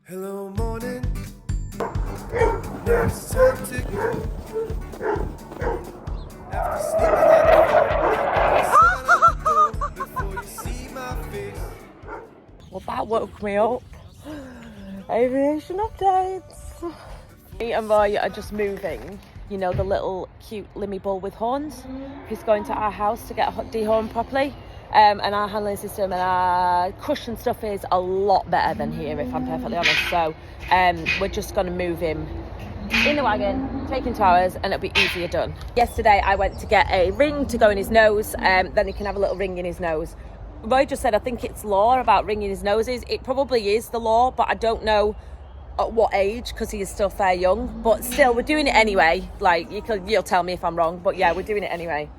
Hello morning. Now it's time to after sleeping before you see my face. Well, that woke me up. Aviation updates. Me and Roy are just moving. You know, the little cute Limmy bull with horns who's going to our house to get dehorned properly. And our handling system and our cushion stuff is a lot better than here, if I'm perfectly honest. So we're just going to move him in the wagon, take him to ours, and it'll be easier done. Yesterday I went to get a ring to go in his nose, then he can have a little ring in his nose. Roy just said I think it's law about ringing his noses. It probably is the law, but I don't know at what age, because he is still fair young. But still, we're doing it anyway. Like, you'll tell me if I'm wrong, but yeah, we're doing it anyway.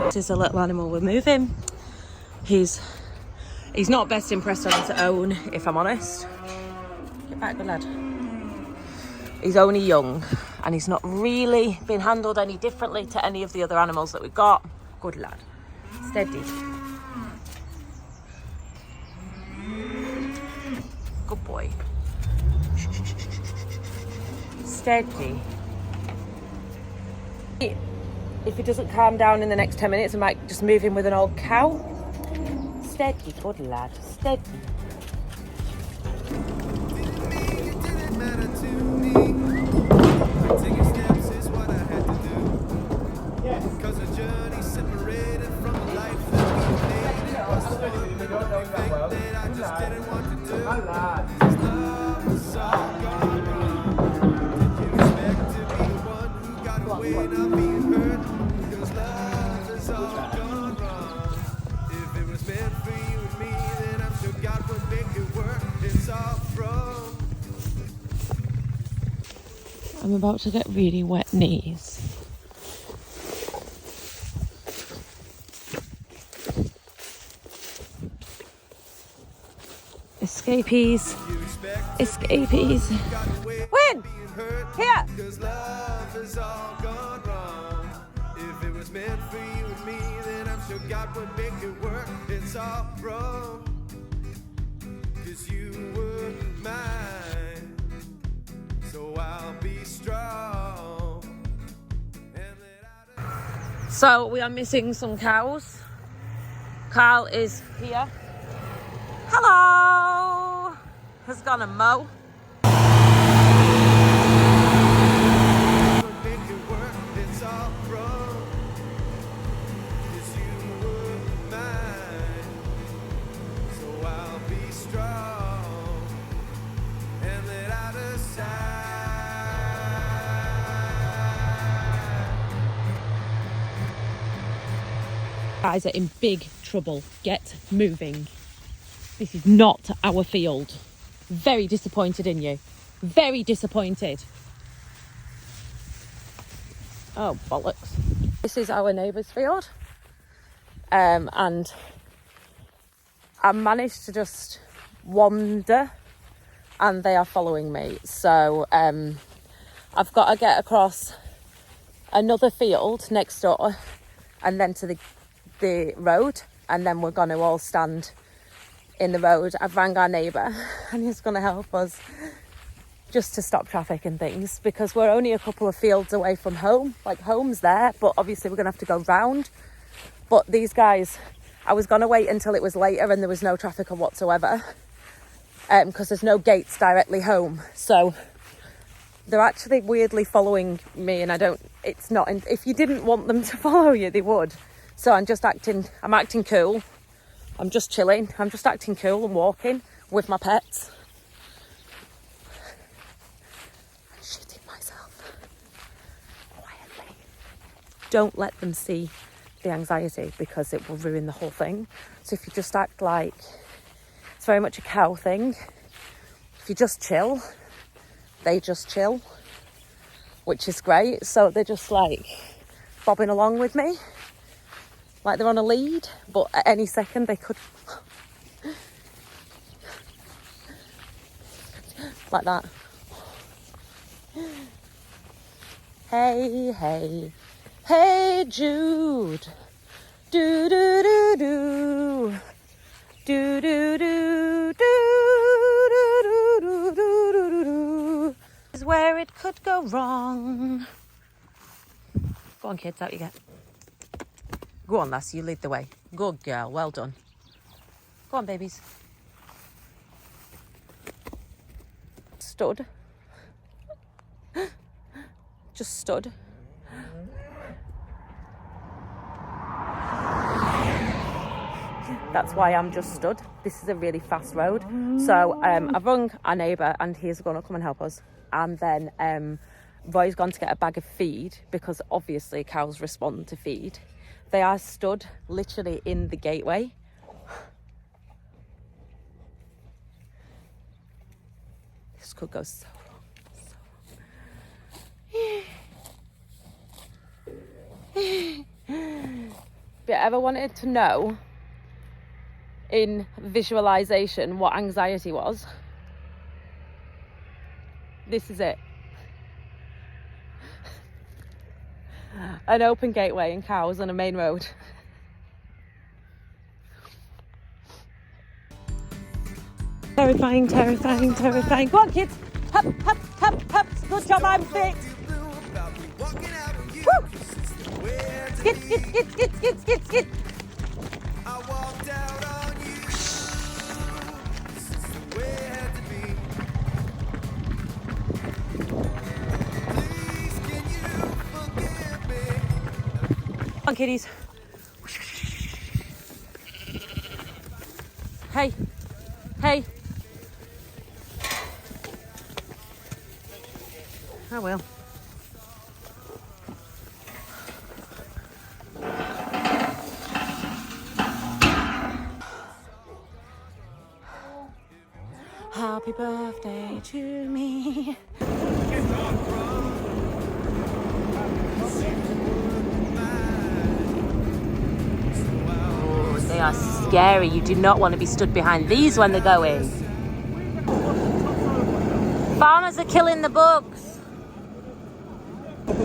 This is a little animal we're moving. He's not best impressed on his own, if I'm honest. Get back, good lad. He's only young and he's not really been handled any differently to any of the other animals that we've got. Good lad. Steady. Good boy. Steady. If he doesn't calm down in the next 10 minutes, I might just move him with an old cow. Steady, good lad, steady. Didn't matter to me. Taking steps is what I had to do. Yes. Cause the journey separated from the life that we made. It was so perfect that I just didn't want to do. This love is all gone wrong. Did you expect to be the one who got away, not being hurt? Cause love is all gone wrong. If it was meant for you and me, then I'm sure God would make it work. It's all from. I'm about to get really wet knees. Escapees. Escapees. Win! Here! Cause love is all gone wrong. If it was meant for you and me, then I'm sure God would make it work. It's all wrong. Cause you were mine. So I'll be strong. And So we are missing some cows. Carl is here. Hello! Has gone and mow. Guys are in big trouble. Get moving. This is not our field. Very disappointed in you. Very disappointed. Oh, bollocks. This is our neighbour's field. And I managed to just wander and they are following me. So I've got to get across another field next door and then to the road, and then we're going to all stand in the road. I've rang our neighbour and he's going to help us just to stop traffic and things, because we're only a couple of fields away from home. Like, home's there, but obviously we're going to have to go round. But these guys, I was going to wait until it was later and there was no traffic or whatsoever, because there's no gates directly home. So they're actually weirdly following me, and it's not, if you didn't want them to follow you, they would. So I'm acting cool. I'm just chilling. I'm just acting cool and walking with my pets. I'm shitting myself quietly. Don't let them see the anxiety, because it will ruin the whole thing. So if you just act like it's very much a cow thing, if you just chill, they just chill, which is great. So they're just like bobbing along with me, like they're on a lead, but at any second they could, like that. Hey, hey, hey Jude, do do do do, do do do do do do do do do. Is where it could go wrong. Go on, kids, out you get. Go on, lass, you lead the way. Good girl, well done. Go on, babies. Stood. Just stood. That's why I'm just stood. This is a really fast road. So I've rung our neighbour and he's going to come and help us. And then Roy's gone to get a bag of feed because obviously cows respond to feed. They are stood literally in the gateway. This could go so wrong. If you ever wanted to know in visualization what anxiety was, this is it. An open gateway and cows on a main road. Terrifying, terrifying, terrifying. Go on, kids. Hup, hup, hup, hup. Good job, I'm fit. Woo! Skid, skid, skid, skid, skid, skid, skid. I walked out on you. This is the way it had to be. Please, can you forgive me? Come on, kiddies. Hey, hey. I will. Happy birthday to me. Oh, they are scary. You do not want to be stood behind these when they're going. Farmers are killing the bugs. What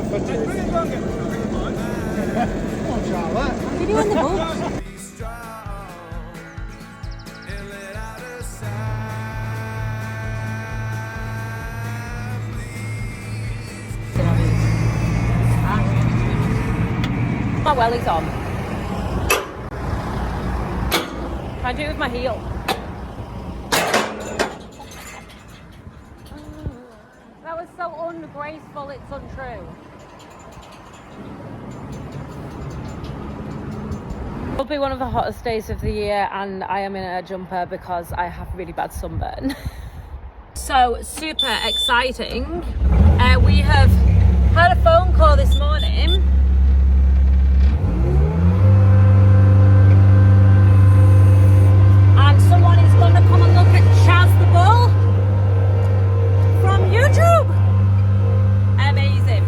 are you doing the bugs? My welly's on. I do it with my heel. That was so ungraceful, it's untrue. It'll be one of the hottest days of the year and I am in a jumper because I have really bad sunburn. So super exciting. We have had a phone call this morning. And someone is going to come and look at CHAZ the bull from YouTube. Amazing.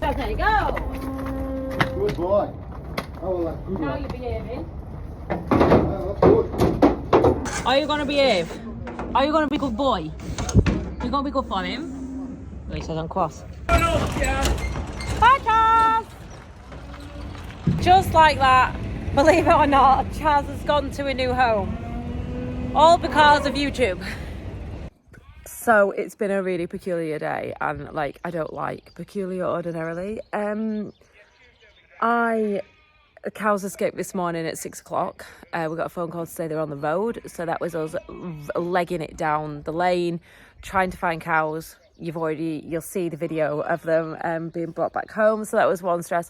Okay, go. Good boy. Oh, that's good. How are you behaving? Oh, that's good. Are you going to behave? Are you going to be a good boy? You going to be good for him? Oh, he says I'm cross. Bye, CHAZ! Just like that, believe it or not, CHAZ has gone to a new home. All because of YouTube. So it's been a really peculiar day and like I don't like peculiar ordinarily. The cows escaped this morning at 6 o'clock. We got a phone call to say they're on the road. So that was us legging it down the lane, trying to find cows. You'll see the video of them being brought back home. So that was one stress.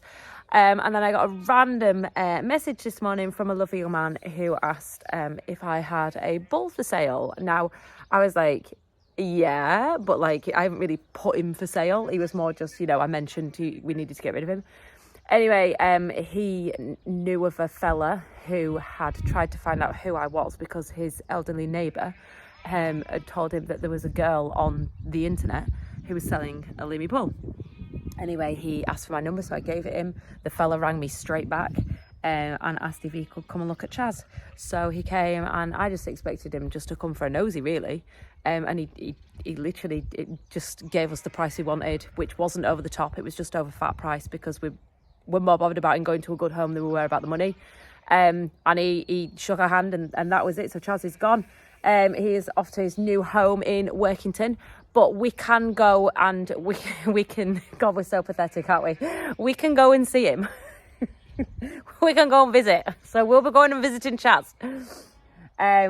And then I got a random message this morning from a lovely young man who asked if I had a bull for sale. Now, I was like, yeah, but like I haven't really put him for sale. He was more just, I mentioned we needed to get rid of him. Anyway, he knew of a fella who had tried to find out who I was because his elderly neighbour had told him that there was a girl on the internet who was selling a Limy bull. Anyway, he asked for my number, so I gave it him. The fella rang me straight back and asked if he could come and look at CHAZ. So he came, and I just expected him just to come for a nosy, really. And he literally just gave us the price he wanted, which wasn't over the top. It was just over fat price because we're more bothered about him going to a good home than we were about the money. And he shook our hand, and that was it. So CHAZ is gone. He is off to his new home in Workington. But we can go and we can, God, we're so pathetic, aren't we? We can go and see him. We can go and visit. So we'll be going and visiting CHAZ,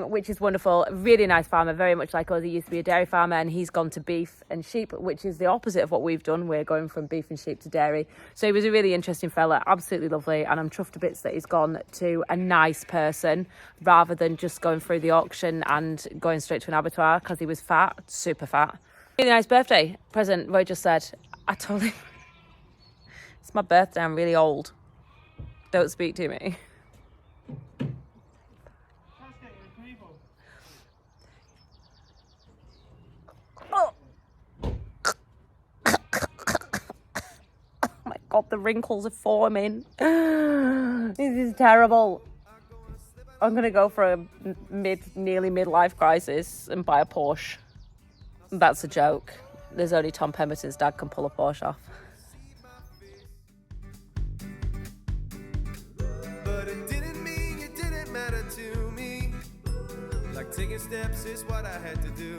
which is wonderful. Really nice farmer, very much like us. He used to be a dairy farmer, and he's gone to beef and sheep, which is the opposite of what we've done. We're going from beef and sheep to dairy. So he was a really interesting fella, absolutely lovely. And I'm chuffed to bits that he's gone to a nice person rather than just going through the auction and going straight to an abattoir, because he was fat, super fat. Really nice birthday present, Roy just said. I told him, it's my birthday, I'm really old. Don't speak to me. Oh. Oh my God, the wrinkles are forming. This is terrible. I'm going to go for a nearly midlife crisis and buy a Porsche. That's a joke. There's only Tom Pemberton's dad can pull a Porsche off. But it didn't mean it didn't matter to me. Like taking steps is what I had to do.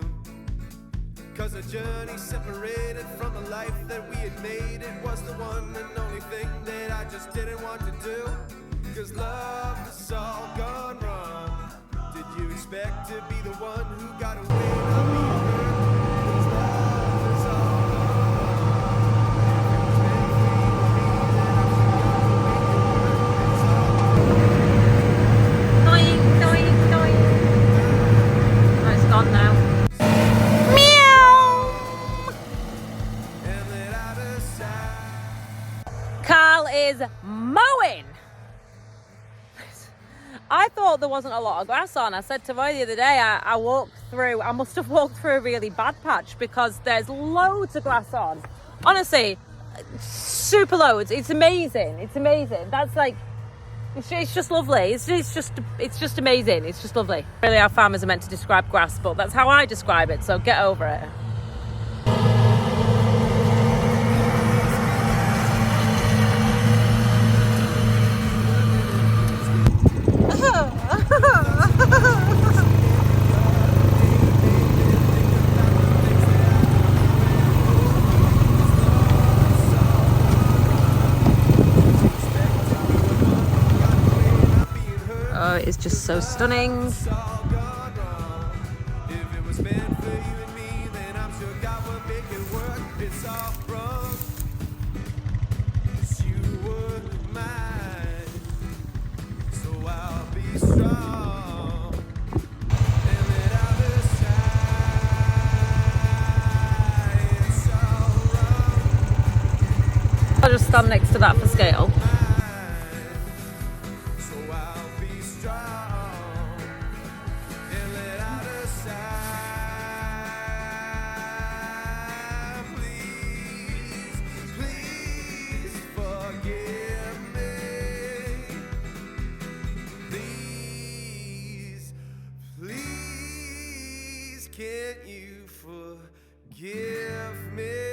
Cause a journey separated from the life that we had made. It was the one and only thing that I just didn't want to do. Cause love has all gone wrong. Did you expect to be the one who got away from being hurt? Is mowing. I thought there wasn't a lot of grass on. I said to Roy the other day, I must have walked through a really bad patch because there's loads of grass on. Honestly, super loads. It's amazing. It's amazing. That's like, it's just lovely. It's just amazing. It's just lovely. Really, our farmers are meant to describe grass, but that's how I describe it. So get over it. Oh, it's just so stunning. I'll just stand next to that for scale. Can't you forgive me?